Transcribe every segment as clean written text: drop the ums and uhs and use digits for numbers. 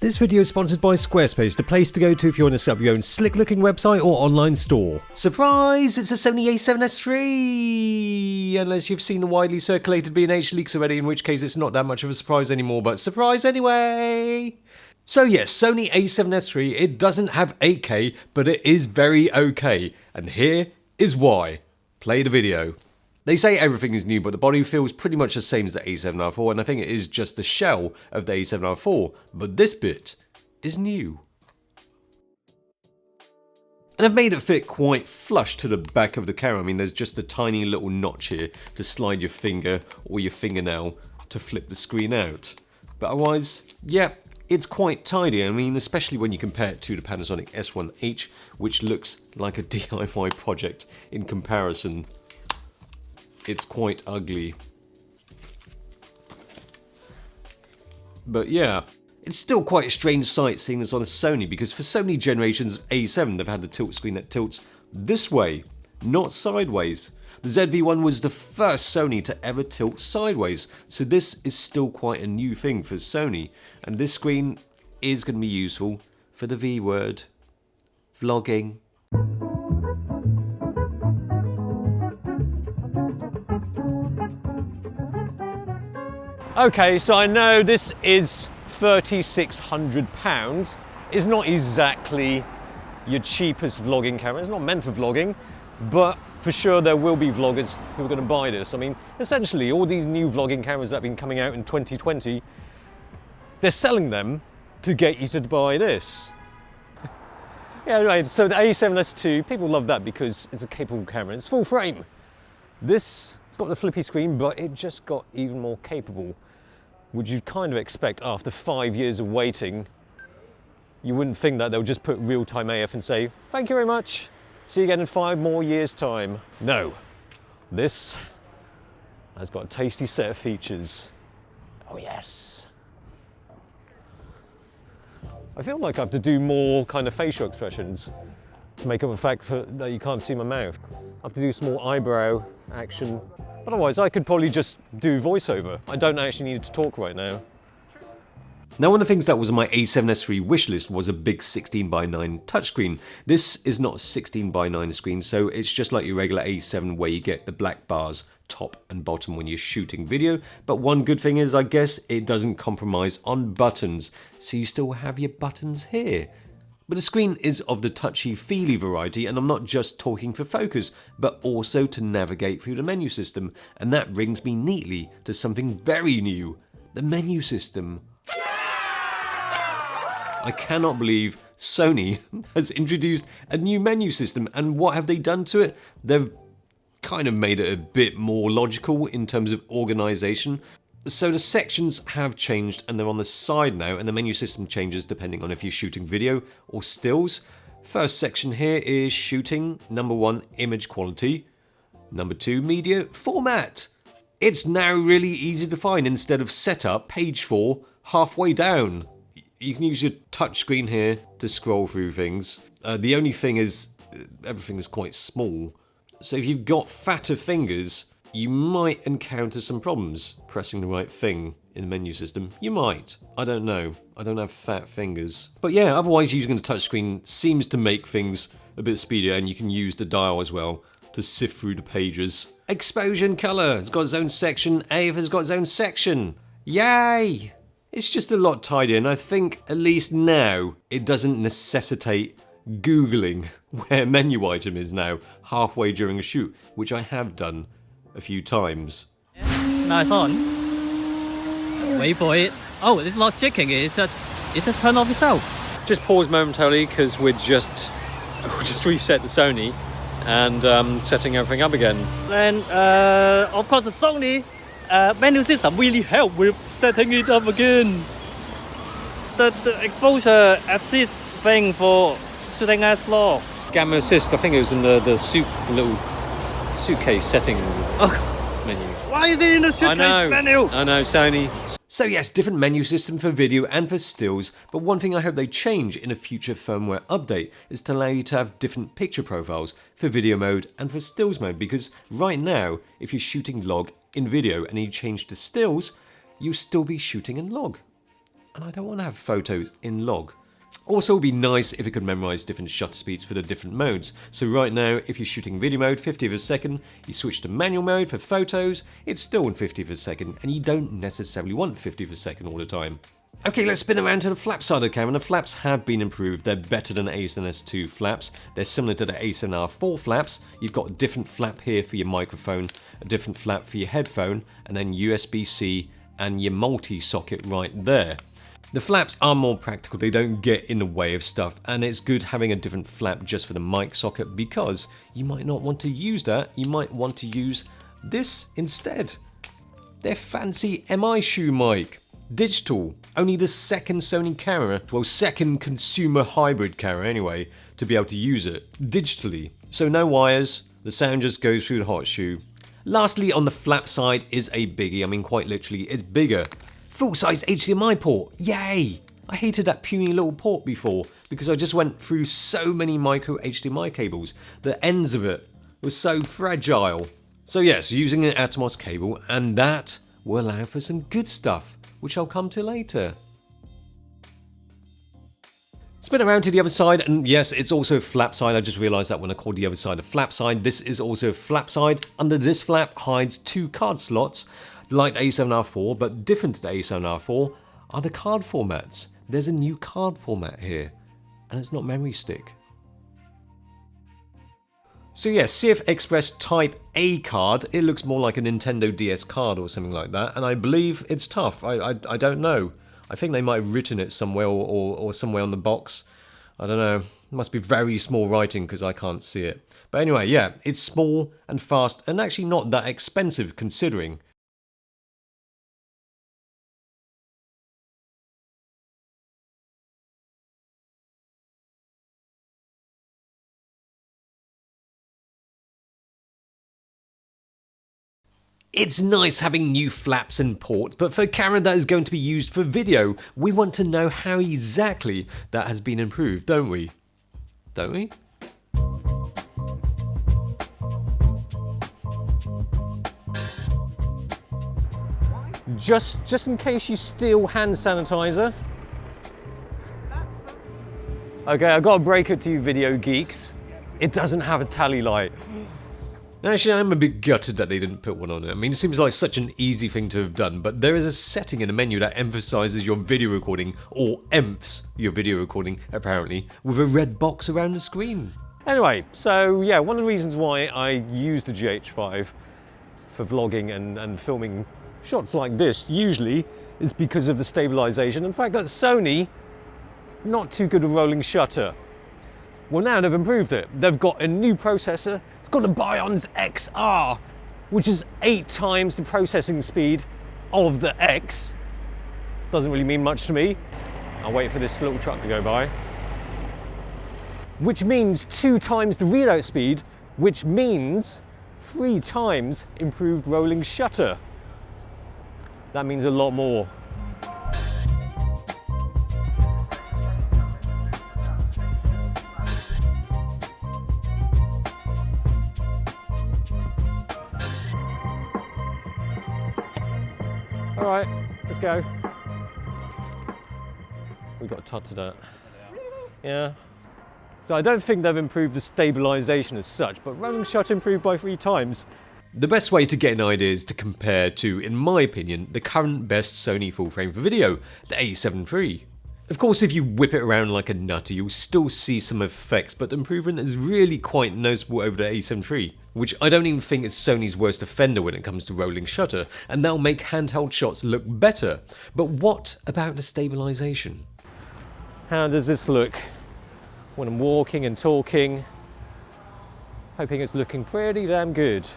This video is sponsored by Squarespace, the place to go to if you want to set up your own slick-looking website or online store. Surprise! It's a Sony a7S III! Unless you've seen the widely circulated B&H leaks already, in which case it's not that much of a surprise anymore, but surprise anyway! So yes, Sony a7S III, it doesn't have 8K, but it is very okay. And here is why. Play the video. They say everything is new, but the body feels pretty much the same as the A7R4, and I think it is just the shell of the A7R4, but this bit is new. And I've made it fit quite flush to the back of the camera. I mean, there's just a tiny little notch here to slide your finger or your fingernail to flip the screen out. But otherwise, yeah, it's quite tidy. I mean, especially when you compare it to the Panasonic S1H, which looks like a DIY project in comparison. It's quite ugly. But yeah, it's still quite a strange sight seeing this on a Sony, because for so many generations of A7 they've had the tilt screen that tilts this way, not sideways. The ZV-1 was the first Sony to ever tilt sideways, so this is still quite a new thing for Sony, and this screen is going to be useful for the V word, vlogging. Okay, so I know this is £3,600. It's not exactly your cheapest vlogging camera. It's not meant for vlogging, but for sure there will be vloggers who are going to buy this. I mean, essentially all these new vlogging cameras that have been coming out in 2020, they're selling them to get you to buy this. Yeah, right, so the a7S II, people love that because it's a capable camera. It's full frame. This, it's got the flippy screen, but it just got even more capable. Would you kind of expect after 5 years of waiting, you wouldn't think that they'll just put real-time AF and say, thank you very much, see you again in 5 more years' time. No, this has got a tasty set of features. Oh yes. I feel like I have to do more kind of facial expressions to make up the fact that you can't see my mouth. I have to do some more eyebrow action. Otherwise, I could probably just do voiceover. I don't actually need to talk right now. Now, one of the things that was on my a7S III wishlist was a big 16:9 touchscreen. This is not a 16:9 screen, so it's just like your regular A7 where you get the black bars top and bottom when you're shooting video. But one good thing is, I guess, it doesn't compromise on buttons, so you still have your buttons here. But the screen is of the touchy-feely variety, and I'm not just talking for focus, but also to navigate through the menu system. And that brings me neatly to something very new, the menu system. I cannot believe Sony has introduced a new menu system, and what have they done to it? They've kind of made it a bit more logical in terms of organization. So the sections have changed and they're on the side now, and the menu system changes depending on if you're shooting video or stills. First section here is shooting. Number 1, image quality. Number 2, media format. It's now really easy to find. Instead of setup, page 4, halfway down. You can use your touch screen here to scroll through things. The only thing is, everything is quite small. So if you've got fatter fingers, you might encounter some problems pressing the right thing in the menu system. You might. I don't know. I don't have fat fingers. But yeah, otherwise using the touchscreen seems to make things a bit speedier, and you can use the dial as well to sift through the pages. Exposure and colour has got its own section. AF has got its own section. Yay! It's just a lot tidier, and I think at least now it doesn't necessitate Googling where menu item is now halfway during a shoot, which I have done a few times. Nice on. Wait for it. Oh, it's not shaking. It's just turned off itself. Just pause momentarily because we'll just reset the Sony and setting everything up again. And of course the Sony menu system really helped with setting it up again. The exposure assist thing for shooting as low. Gamma assist, I think it was in the little suitcase setting menu. Why is it in the suitcase menu? I know, Sony. So yes, different menu system for video and for stills, but one thing I hope they change in a future firmware update is to allow you to have different picture profiles for video mode and for stills mode, because right now, if you're shooting log in video and you change to stills, you'll still be shooting in log. and I don't want to have photos in log. Also, it would be nice if it could memorize different shutter speeds for the different modes. So right now, if you're shooting video mode 50th of a second, you switch to manual mode for photos, it's still in 50th of a second, and you don't necessarily want 50th of a second all the time. Okay, let's spin around to the flap side of the camera. The flaps have been improved. They're better than the A7S2 flaps. They're similar to the A7R4 flaps. You've got a different flap here for your microphone, a different flap for your headphone, and then USB-C and your multi-socket right there. The flaps are more practical, they don't get in the way of stuff, and it's good having a different flap just for the mic socket because you might not want to use that, you might want to use this instead. Their fancy MI shoe mic. Digital, only the second Sony camera, well second consumer hybrid camera anyway, to be able to use it digitally. So no wires, the sound just goes through the hot shoe. Lastly, on the flap side is a biggie, I mean quite literally, it's bigger. Full-size HDMI port, yay! I hated that puny little port before because I just went through so many micro HDMI cables. The ends of it were so fragile. So yes, using an Atomos cable, and that will allow for some good stuff, which I'll come to later. Spin around to the other side, and yes, it's also flap side. I just realized that when I called the other side a flap side. This is also flap side. Under this flap hides two card slots, like the A7R4, but different to the A7R4 are the card formats. There's a new card format here, and it's not memory stick. So yeah, CF Express Type A card, it looks more like a Nintendo DS card or something like that, and I believe it's tough. I don't know. I think they might have written it somewhere or somewhere on the box. I don't know. It must be very small writing because I can't see it. But anyway, yeah, it's small and fast and actually not that expensive considering. It's nice having new flaps and ports, but for a camera that is going to be used for video, we want to know how exactly that has been improved, don't we? Don't we? Just in case you steal hand sanitizer. Okay, I've got to break it to you video geeks. It doesn't have a tally light. Actually, I'm a bit gutted that they didn't put one on it. I mean, it seems like such an easy thing to have done, but there is a setting in the menu that emphasizes your video recording, or EMPs your video recording, apparently, with a red box around the screen. Anyway, so yeah, one of the reasons why I use the GH5 for vlogging and filming shots like this, usually, is because of the stabilization. In fact, that Sony, not too good at rolling shutter. Well, now they've improved it. They've got a new processor. It's got the Bion's XR, which is 8 times the processing speed of the X. Doesn't really mean much to me. I'll wait for this little truck to go by. Which means 2 times the readout speed, which means 3 times improved rolling shutter. That means a lot more. All right, let's go. We've got to touch that. Yeah. So I don't think they've improved the stabilization as such, but rolling shutter improved by 3 times. The best way to get an idea is to compare to, in my opinion, the current best Sony full frame for video, the A7 III. Of course, if you whip it around like a nutter, you'll still see some effects, but the improvement is really quite noticeable over the A7 III, which I don't even think is Sony's worst offender when it comes to rolling shutter, and they'll make handheld shots look better. But what about the stabilization? How does this look when I'm walking and talking? Hoping it's looking pretty damn good.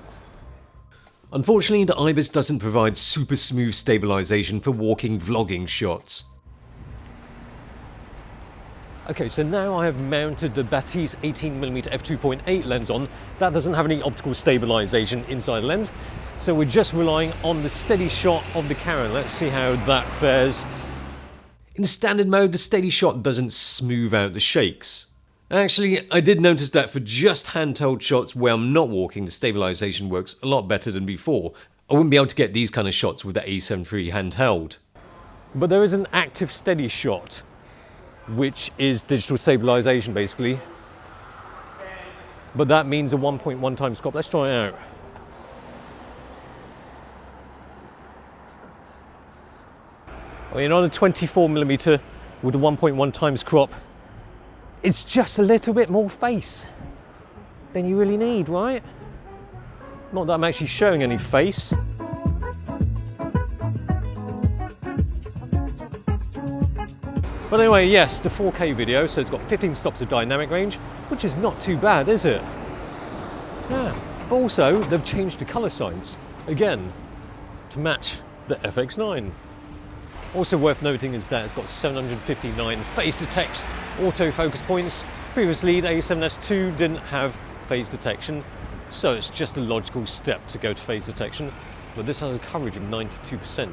Unfortunately, the IBIS doesn't provide super smooth stabilization for walking vlogging shots. Okay, so now I have mounted the Batiste 18mm f2.8 lens on. That doesn't have any optical stabilization inside the lens, so we're just relying on the steady shot of the camera. Let's see how that fares. In standard mode, the steady shot doesn't smooth out the shakes. Actually, I did notice that for just handheld shots where I'm not walking, the stabilization works a lot better than before. I wouldn't be able to get these kind of shots with the A7 III handheld. But there is an active Steadyshot, which is digital stabilization basically. But that means a 1.1 times crop. Let's try it out. I mean, on a 24mm with a 1.1 times crop, it's just a little bit more face than you really need, right? Not that I'm actually showing any face. But anyway, yes, the 4K video, so it's got 15 stops of dynamic range, which is not too bad, is it? Yeah. But also, they've changed the color science, again, to match the FX9. Also worth noting is that it's got 759 phase detect autofocus points. Previously, the A7S II didn't have phase detection, so it's just a logical step to go to phase detection, but this has a coverage of 92%.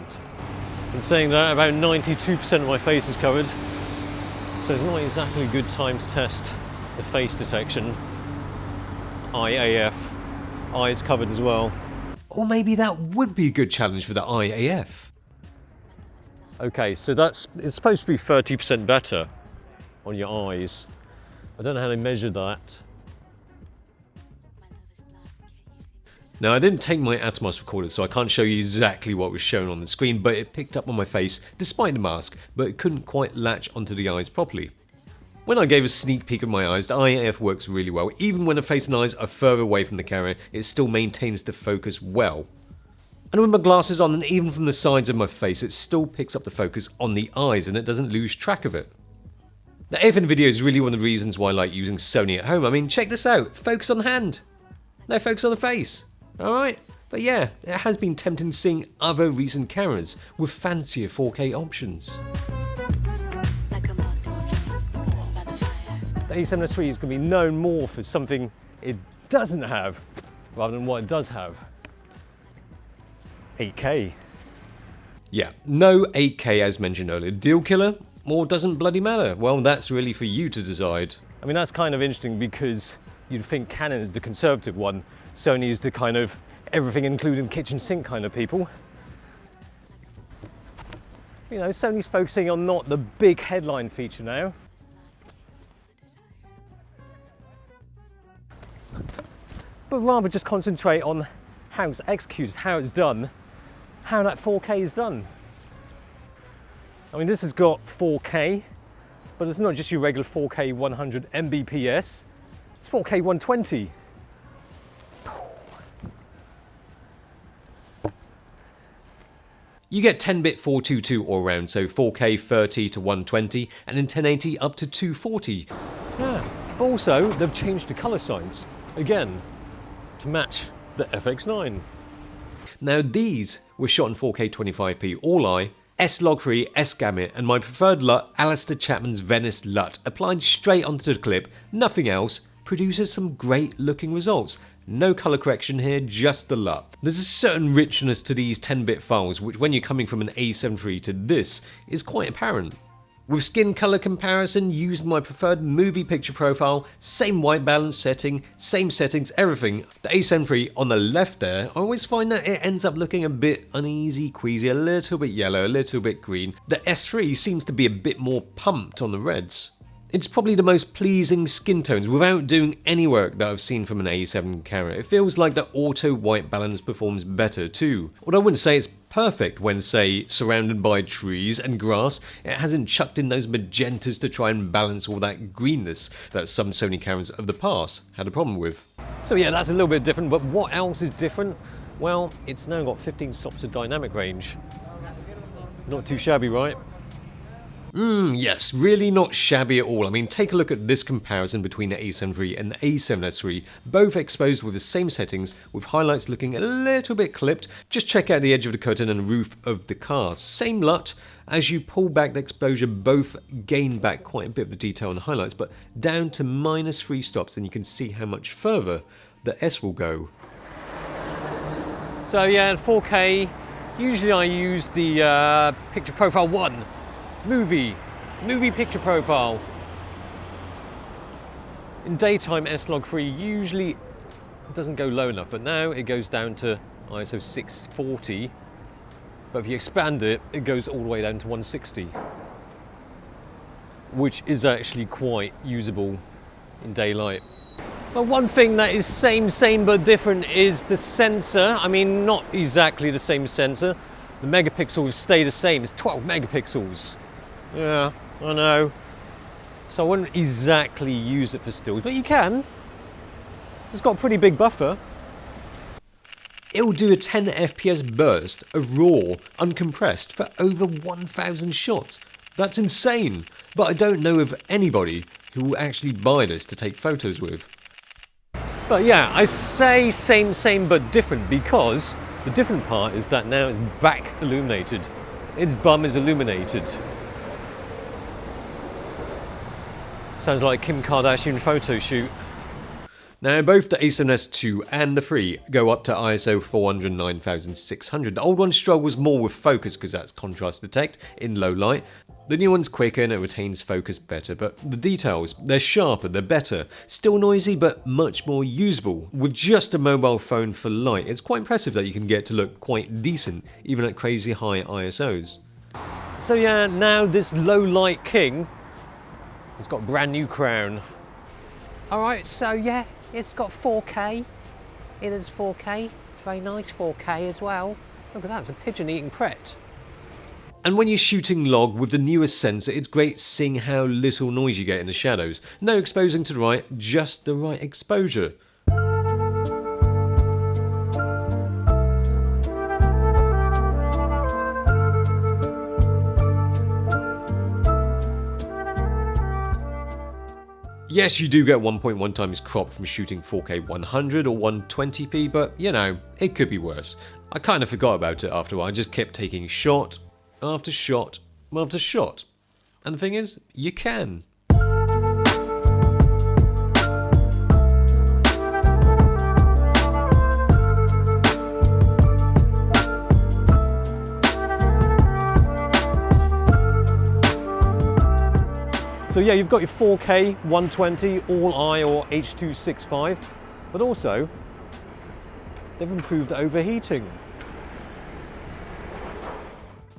And saying that, about 92% of my face is covered, so it's not exactly a good time to test the face detection. IAF, eyes covered as well. Or maybe that would be a good challenge for the IAF. Okay, so it's supposed to be 30% better on your eyes. I don't know how they measure that. Now, I didn't take my Atmos recorder, so I can't show you exactly what was shown on the screen, but it picked up on my face despite the mask, but it couldn't quite latch onto the eyes properly. When I gave a sneak peek of my eyes, the IAF works really well. Even when the face and eyes are further away from the camera, it still maintains the focus well. And with my glasses on, and even from the sides of my face, it still picks up the focus on the eyes and it doesn't lose track of it. The AF in the video is really one of the reasons why I like using Sony at home. I mean, check this out. Focus on the hand. No focus on the face. Alright? But yeah, it has been tempting seeing other recent cameras with fancier 4K options. The A7S III is going to be known more for something it doesn't have rather than what it does have. 8K. Yeah, no 8K as mentioned earlier. Deal killer or doesn't bloody matter? Well, that's really for you to decide. I mean, that's kind of interesting because you'd think Canon is the conservative one. Sony is the kind of everything including kitchen sink kind of people. You know, Sony's focusing on not the big headline feature now. But rather just concentrate on how it's executed, how it's done, how that 4K is done. I mean, this has got 4K, but it's not just your regular 4K 100 Mbps, it's 4K 120. You get 10-bit 422 all round, so 4K 30 to 120, and in 1080 up to 240. Yeah, but also they've changed the color science, again, to match the FX9. Now these were shot in 4K 25p all-eye, S-Log3, S-Gamut, and my preferred LUT, Alistair Chapman's Venice LUT, applied straight onto the clip, nothing else, produces some great looking results. No colour correction here, just the LUT. There's a certain richness to these 10-bit files, which when you're coming from an A7 III to this, is quite apparent. With skin colour comparison, used my preferred movie picture profile, same white balance setting, same settings, everything. The A7 III on the left there, I always find that it ends up looking a bit uneasy, queasy, a little bit yellow, a little bit green. The S3 seems to be a bit more pumped on the reds. It's probably the most pleasing skin tones without doing any work that I've seen from an A7 camera. It feels like the auto white balance performs better too. Although I wouldn't say it's perfect when, say, surrounded by trees and grass. It hasn't chucked in those magentas to try and balance all that greenness that some Sony cameras of the past had a problem with. So yeah, that's a little bit different, but what else is different? Well, it's now got 15 stops of dynamic range. Not too shabby, right? Yes, really not shabby at all. I mean, take a look at this comparison between the A7 III and the A7S III, both exposed with the same settings, with highlights looking a little bit clipped. Just check out the edge of the curtain and the roof of the car. Same LUT. As you pull back the exposure, both gain back quite a bit of the detail and the highlights, but down to -3 stops, and you can see how much further the S will go. So yeah, in 4K, usually I use the Picture Profile 1. Movie picture profile. In daytime, S-Log3 usually doesn't go low enough, but now it goes down to ISO 640, but if you expand it, it goes all the way down to 160, which is actually quite usable in daylight. But one thing that is same but different is the sensor. I mean, not exactly the same sensor. The megapixels stay the same. It's 12 megapixels. Yeah, I know. So I wouldn't exactly use it for stills, but you can. It's got a pretty big buffer. It'll do a 10 FPS burst of raw, uncompressed for over 1,000 shots. That's insane, but I don't know of anybody who will actually buy this to take photos with. But yeah, I say same but different because the different part is that now it's back illuminated. Its bum is illuminated. Sounds like Kim Kardashian photo shoot. Now both the a7S II and the 3 go up to ISO 409,600. The old one struggles more with focus because that's contrast detect in low light. The new one's quicker and it retains focus better, but the details, they're sharper, they're better. Still noisy, but much more usable. With just a mobile phone for light, it's quite impressive that you can get to look quite decent, even at crazy high ISOs. So yeah, now this low light king has got a brand new crown. Alright, so yeah, it's got 4K. It is 4K. It's very nice 4K as well. Look at that, it's a pigeon eating Pret. And when you're shooting log with the newest sensor, it's great seeing how little noise you get in the shadows. No exposing to the right, just the right exposure. Yes, you do get 1.1 times crop from shooting 4K 100 or 120p, but you know, it could be worse. I kind of forgot about it after a while, I just kept taking shot after shot after shot. And the thing is, you can. So yeah, you've got your 4K 120 all-eye or H.265, but also they've improved overheating.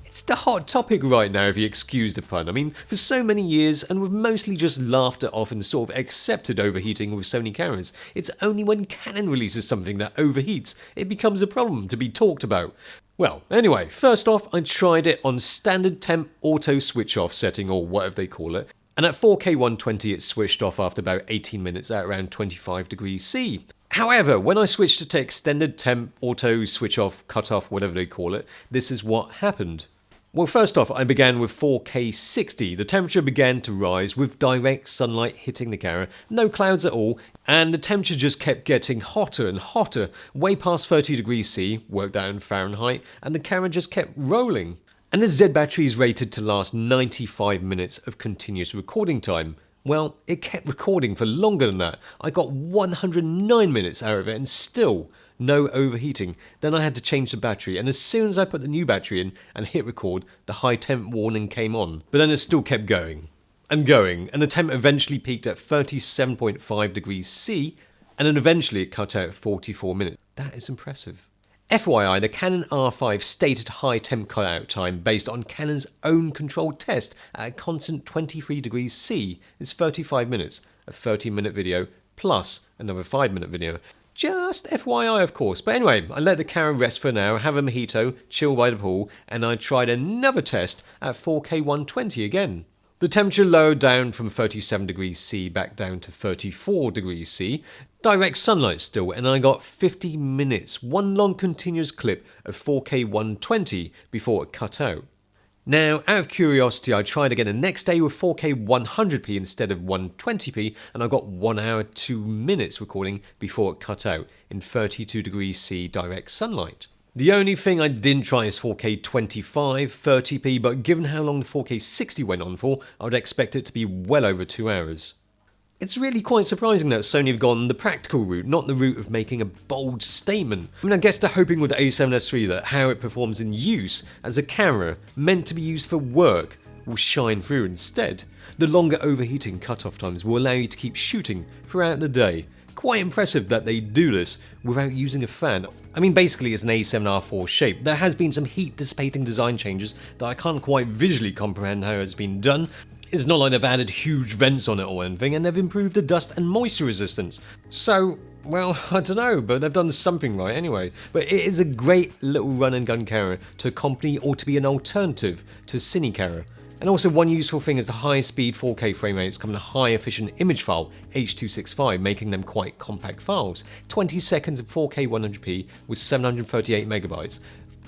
It's the hot topic right now, if you excuse the pun. I mean, for so many years, and we've mostly just laughed it off and sort of accepted overheating with Sony cameras, it's only when Canon releases something that overheats, it becomes a problem to be talked about. Well, anyway, first off, I tried it on standard temp auto switch off setting, or whatever they call it, and at 4K 120 it switched off after about 18 minutes at around 25 degrees C. However, when I switched to extended temp auto switch off, cut off, whatever they call it, this is what happened. Well, first off, I began with 4K 60. The temperature began to rise with direct sunlight hitting the camera, no clouds at all, and the temperature just kept getting hotter and hotter, way past 30 degrees C, worked out in Fahrenheit, and the camera just kept rolling. And the Z battery is rated to last 95 minutes of continuous recording time. Well, it kept recording for longer than that. I got 109 minutes out of it and still no overheating. Then I had to change the battery, and as soon as I put the new battery in and hit record, the high temp warning came on. But then it still kept going, and the temp eventually peaked at 37.5 degrees C, and then eventually it cut out at 44 minutes. That is impressive. FYI, the Canon R5 stated high temp cutout time based on Canon's own controlled test at a constant 23 degrees C is 35 minutes, a 30-minute video plus another 5-minute video. Just FYI, of course. But anyway, I let the camera rest for an hour, have a mojito, chill by the pool, and I tried another test at 4K 120 again. The temperature lowered down from 37 degrees C back down to 34 degrees C. Direct sunlight still, and I got 50 minutes, one long continuous clip of 4K 120 before it cut out. Now, out of curiosity, I tried again the next day with 4K 100p instead of 120p, and I got 1 hour 2 minutes recording before it cut out in 32 degrees C direct sunlight. The only thing I didn't try is 4K 25, 30p, but given how long the 4K 60 went on for, I would expect it to be well over 2 hours. It's really quite surprising that Sony have gone the practical route, not the route of making a bold statement. I mean, I guess they're hoping with the a7S III that how it performs in use as a camera meant to be used for work will shine through instead. The longer overheating cutoff times will allow you to keep shooting throughout the day. quite impressive that they do this without using a fan. I mean, basically it's an A7R4 shape. There has been some heat dissipating design changes that I can't quite visually comprehend how it's been done. It's not like they've added huge vents on it or anything, and they've improved the dust and moisture resistance. So, well, I don't know, but they've done something right anyway. But it is a great little run and gun camera to accompany or to be an alternative to Cine camera. And also one useful thing is the high speed 4K frame rates come in a high efficient image file, H.265, making them quite compact files. 20 seconds of 4K 100p with 738 megabytes.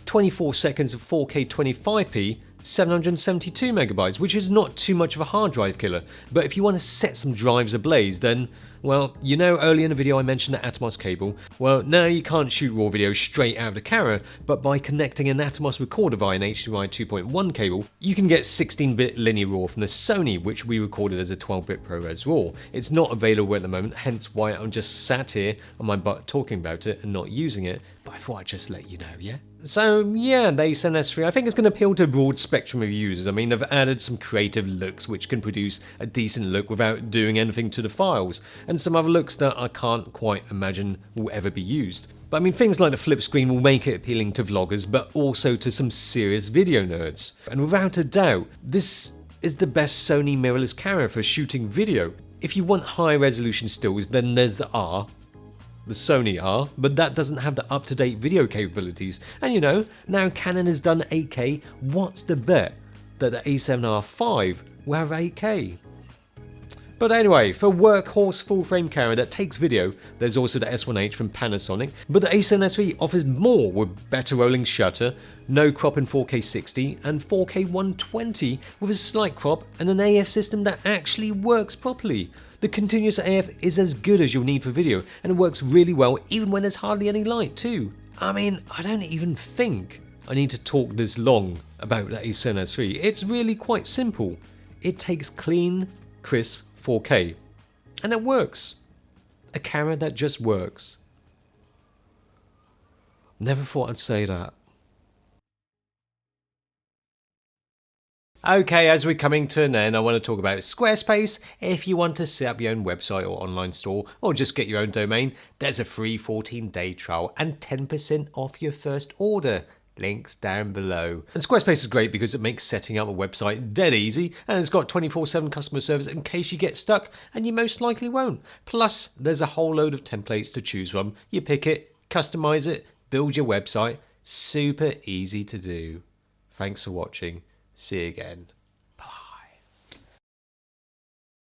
24 seconds of 4K 25p, 772 megabytes, which is not too much of a hard drive killer. But if you want to set some drives ablaze, then, well, you know earlier in the video I mentioned the Atomos cable. Well, now you can't shoot raw video straight out of the camera, but by connecting an Atomos recorder via an HDMI 2.1 cable, you can get 16-bit linear RAW from the Sony, which we recorded as a 12-bit ProRes RAW. It's not available at the moment, hence why I'm just sat here on my butt talking about it and not using it, but I thought I'd just let you know, yeah? So yeah, the A7S III, I think it's going to appeal to a broad spectrum of users. I mean, they've added some creative looks which can produce a decent look without doing anything to the files, and some other looks that I can't quite imagine will ever be used. But I mean, things like the flip screen will make it appealing to vloggers, but also to some serious video nerds. And without a doubt, this is the best Sony mirrorless camera for shooting video. If you want high resolution stills, then there's the Sony R, but that doesn't have the up-to-date video capabilities. And you know, now Canon has done 8K, what's the bet that the A7R5 will have 8K? But anyway, for workhorse full-frame camera that takes video, there's also the S1H from Panasonic, but the A7S III offers more with better rolling shutter, no crop in 4K 60 and 4K 120 with a slight crop and an AF system that actually works properly. The continuous AF is as good as you'll need for video, and it works really well even when there's hardly any light too. I mean, I don't even think I need to talk this long about the A7S III. It's really quite simple. It takes clean, crisp 4K, and it works. A camera that just works. Never thought I'd say that. Okay, as we're coming to an end, I want to talk about Squarespace. If you want to set up your own website or online store, or just get your own domain, there's a free 14-day trial and 10% off your first order. Links down below. And Squarespace is great because it makes setting up a website dead easy, and it's got 24/7 customer service in case you get stuck, and you most likely won't. Plus, there's a whole load of templates to choose from. You pick it, customize it, build your website. Super easy to do. Thanks for watching. See you again.